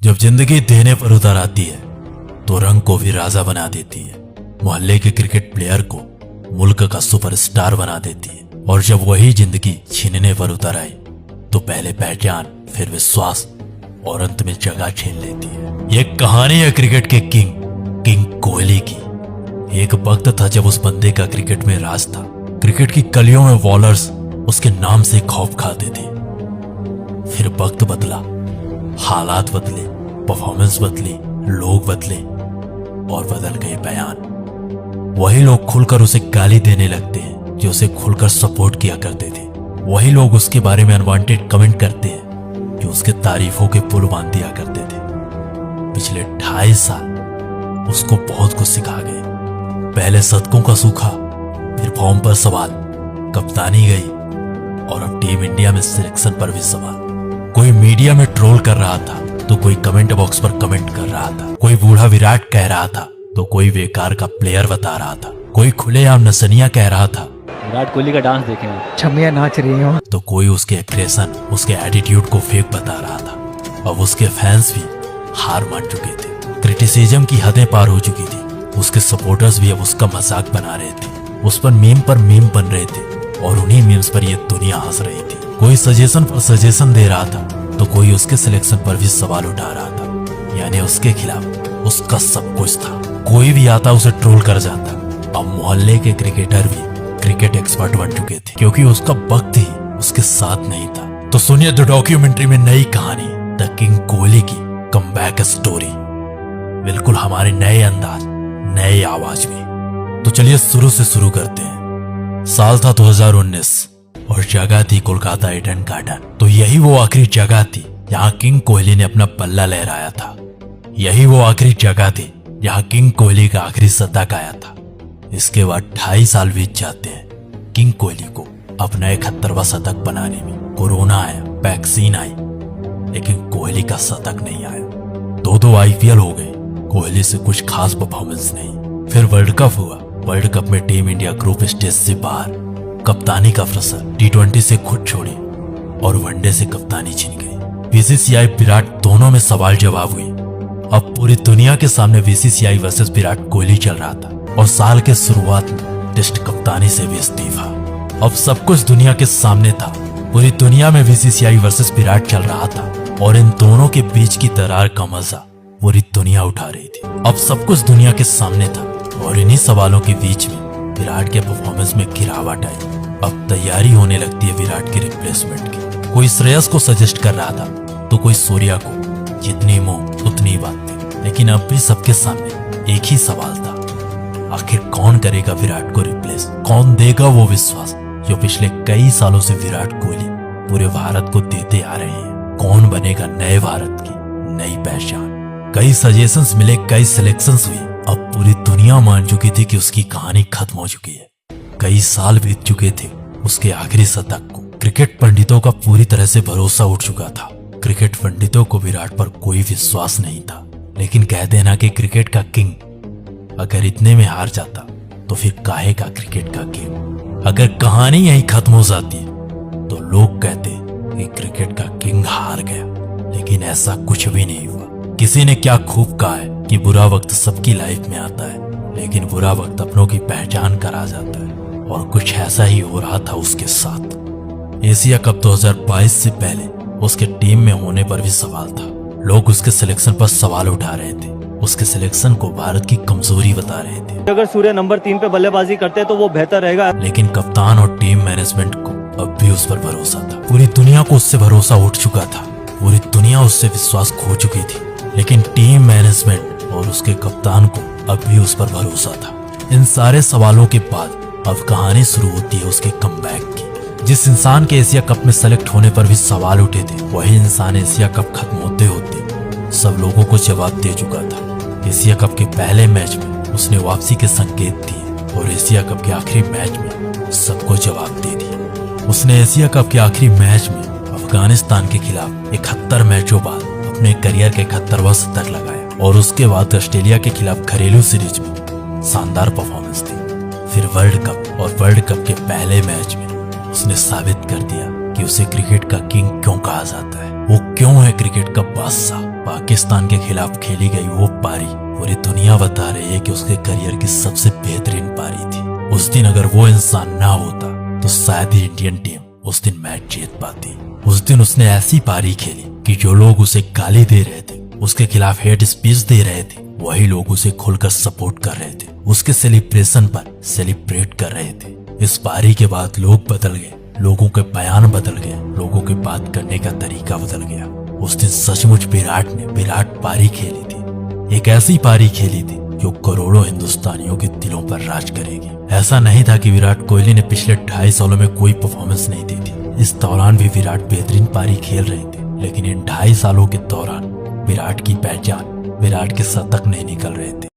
जब जिंदगी देने पर उतर आती है तो रंग को भी राजा बना देती है। मोहल्ले के क्रिकेट प्लेयर को मुल्क का सुपरस्टार बना देती है। और जब वही जिंदगी छीनने पर उतर आई तो पहले पहचान, फिर विश्वास और अंत में जगह छीन लेती है। ये कहानी है क्रिकेट के किंग कोहली की। एक वक्त था जब उस बंदे का क्रिकेट में राज था। क्रिकेट की गलियों में बॉलर्स उसके नाम से खौफ खाते थे। फिर वक्त बदला, हालात बदले, परफॉर्मेंस बदली, लोग बदले और बदल गए बयान। वही लोग खुलकर उसे गाली देने लगते हैं जो उसे खुलकर सपोर्ट किया करते थे। वही लोग उसके बारे में अनवांटेड कमेंट करते हैं जो उसके तारीफों के पुल बांध दिया करते थे। पिछले 2.5 साल उसको बहुत कुछ सिखा गए। पहले शतकों का सूखा, फिर फॉर्म पर सवाल, कप्तानी गई और अब टीम इंडिया में सिलेक्शन पर भी सवाल। कोई मीडिया में ट्रोल कर रहा था तो कोई कमेंट बॉक्स पर कमेंट कर रहा था। कोई बूढ़ा विराट कह रहा था तो कोई बेकार का प्लेयर बता रहा था। कोई खुलेआम नसनिया कह रहा था, विराट कोहली का डांस देखें, छमिया नाच रही हो। तो कोई उसके एग्रेशन, उसके एटीट्यूड को फेक बता रहा था। अब उसके फैंस भी हार मान चुके थे। क्रिटिसिज्म की हदें पार हो चुकी थी। उसके सपोर्टर्स भी अब उसका मजाक बना रहे थे। उस पर मीम बन रहे थे और उन्हीं मीम्स पर ये दुनिया हंस रही थी। कोई सजेशन पर सजेशन दे रहा था तो कोई उसके सिलेक्शन पर भी सवाल उठा रहा था। यानी उसके खिलाफ उसका सब कुछ था। कोई भी आता उसे ट्रोल कर जाता। अब मोहल्ले के क्रिकेटर भी क्रिकेट एक्सपर्ट बन चुके थे क्योंकि उसका वक्त ही उसके साथ नहीं था। तो सुनिए द डॉक्यूमेंट्री में नई कहानी, द किंग कोहली की कमबैक स्टोरी। बिल्कुल हमारे नए अंदाज, नए आवाज में। तो चलिए शुरू से शुरू करते हैं। साल था 2019 और जगह थी कोलकाता ईडन गार्डन। तो यही वो आखिरी जगह थी जहां किंग कोहली ने अपना पल्ला लहराया था। यही वो आखिरी जगह थी जहां किंग कोहली का आखिरी शतक आया था। इसके बाद 2.5 साल बीत जाते हैं किंग कोहली को अपना 71वां शतक बनाने में। कोरोना आया, वैक्सीन आई, लेकिन कोहली का शतक नहीं आया। 2 IPL हो गए, कोहली से कुछ खास परफॉर्मेंस नहीं। फिर वर्ल्ड कप हुआ। वर्ल्ड कप में टीम इंडिया ग्रुप स्टेज से बाहर। कप्तानी का प्रेशर, T20 से खुद छोड़ी और वनडे से कप्तानी छिन गई। बीसीसीआई विराट दोनों में सवाल जवाब हुई। अब पूरी दुनिया के सामने बीसीसीआई वर्सेस विराट कोहली चल रहा था और साल के शुरुआत में टेस्ट कप्तानी से भी इस्तीफा। अब सब कुछ दुनिया के सामने था। पूरी दुनिया में बीसीसीआई वर्सेस विराट चल रहा था और इन दोनों के बीच की दरार का मजा पूरी दुनिया उठा रही थी। अब सब कुछ दुनिया के सामने था और इन्हीं सवालों के बीच में विराट के परफॉर्मेंस में गिरावट आई। अब तैयारी होने लगती है विराट के रिप्लेसमेंट की। कोई श्रेयस को सजेस्ट कर रहा था तो कोई सूर्या को। जितनी मुंह उतनी बातें। लेकिन अब भी सबके सामने एक ही सवाल था, आखिर कौन करेगा विराट को रिप्लेस? कौन देगा वो विश्वास जो पिछले कई सालों से विराट कोहली पूरे भारत को देते आ रहे हैं? कौन बनेगा नए भारत की नई पहचान? कई सजेशंस मिले, कई सिलेक्शंस हुई। अब पूरी दुनिया मान चुकी थी कि उसकी कहानी खत्म हो चुकी है। कई साल बीत चुके थे उसके आखिरी शतक को। क्रिकेट पंडितों का पूरी तरह से भरोसा उठ चुका था। क्रिकेट पंडितों को विराट पर कोई विश्वास नहीं था। लेकिन कहते ना कि क्रिकेट का किंग अगर इतने में हार जाता तो फिर काहे का क्रिकेट का किंग? अगर कहानी यहीं खत्म हो जाती तो लोग कहते कि क्रिकेट का किंग हार गया। लेकिन ऐसा कुछ भी नहीं हुआ। किसी ने क्या खूब कहा है कि बुरा वक्त सबकी लाइफ में आता है, लेकिन बुरा वक्त अपनों की पहचान करा जाता है। और कुछ ऐसा ही हो रहा था उसके साथ। एशिया कप 2022 से पहले उसके टीम में होने पर भी सवाल था। लोग उसके सिलेक्शन पर सवाल उठा रहे थे। उसके सिलेक्शन को भारत की कमजोरी बता रहे थे। अगर सूर्य नंबर 3 पे बल्लेबाजी करते तो वो बेहतर रहेगा। लेकिन कप्तान और टीम मैनेजमेंट को अब भी उस पर भरोसा था। पूरी दुनिया को उससे भरोसा उठ चुका था। पूरी दुनिया उससे विश्वास खो चुकी थी। लेकिन टीम मैनेजमेंट और उसके कप्तान को अब भी उस पर भरोसा था। इन सारे सवालों के बाद अब कहानी शुरू होती है उसके कमबैक की। जिस इंसान के एशिया कप में सेलेक्ट होने पर भी सवाल उठे थे, वही इंसान एशिया कप खत्म होते होते सब लोगों को जवाब दे चुका था। एशिया कप के पहले मैच में उसने वापसी के संकेत दिए और एशिया कप के आखिरी मैच में सबको जवाब दे दिया। उसने एशिया कप के आखिरी मैच में अफगानिस्तान के खिलाफ 71 मैचों बाद अपने करियर के 71वां शतक लगाया और उसके बाद ऑस्ट्रेलिया के खिलाफ घरेलू सीरीज में शानदार परफॉर्मेंस दी। फिर वर्ल्ड कप और वर्ल्ड कप के पहले मैच में उसने साबित कर दिया कि उसे क्रिकेट का किंग क्यों कहा जाता है। वो क्यों है क्रिकेट का बादशाह। पाकिस्तान के खिलाफ खेली गई वो पारी पूरी दुनिया बता रही है कि उसके करियर की सबसे बेहतरीन पारी थी। उस दिन अगर वो इंसान ना होता तो शायद ही इंडियन टीम उस दिन मैच जीत पाती। उस दिन उसने ऐसी पारी खेली कि जो लोग उसे गाली दे रहे थे, उसके खिलाफ हेट स्पीच दे रहे थे, वही लोग उसे खुलकर सपोर्ट कर रहे थे, उसके सेलिब्रेशन पर सेलिब्रेट कर रहे थे। इस पारी के बाद लोग बदल गए, लोगों के बयान बदल गए, लोगों के बात करने का तरीका बदल गया। उस दिन सचमुच विराट ने विराट पारी खेली थी, एक ऐसी पारी खेली थी जो करोड़ों हिंदुस्तानियों के दिलों पर राज करेगी। ऐसा नहीं था कि विराट कोहली ने पिछले 2.5 सालों में कोई परफॉर्मेंस नहीं दी थी। इस दौरान भी विराट बेहतरीन पारी खेल रहे थे, लेकिन इन 2.5 सालों के दौरान विराट की पहचान, विराट के शतक नहीं निकल रहे थे।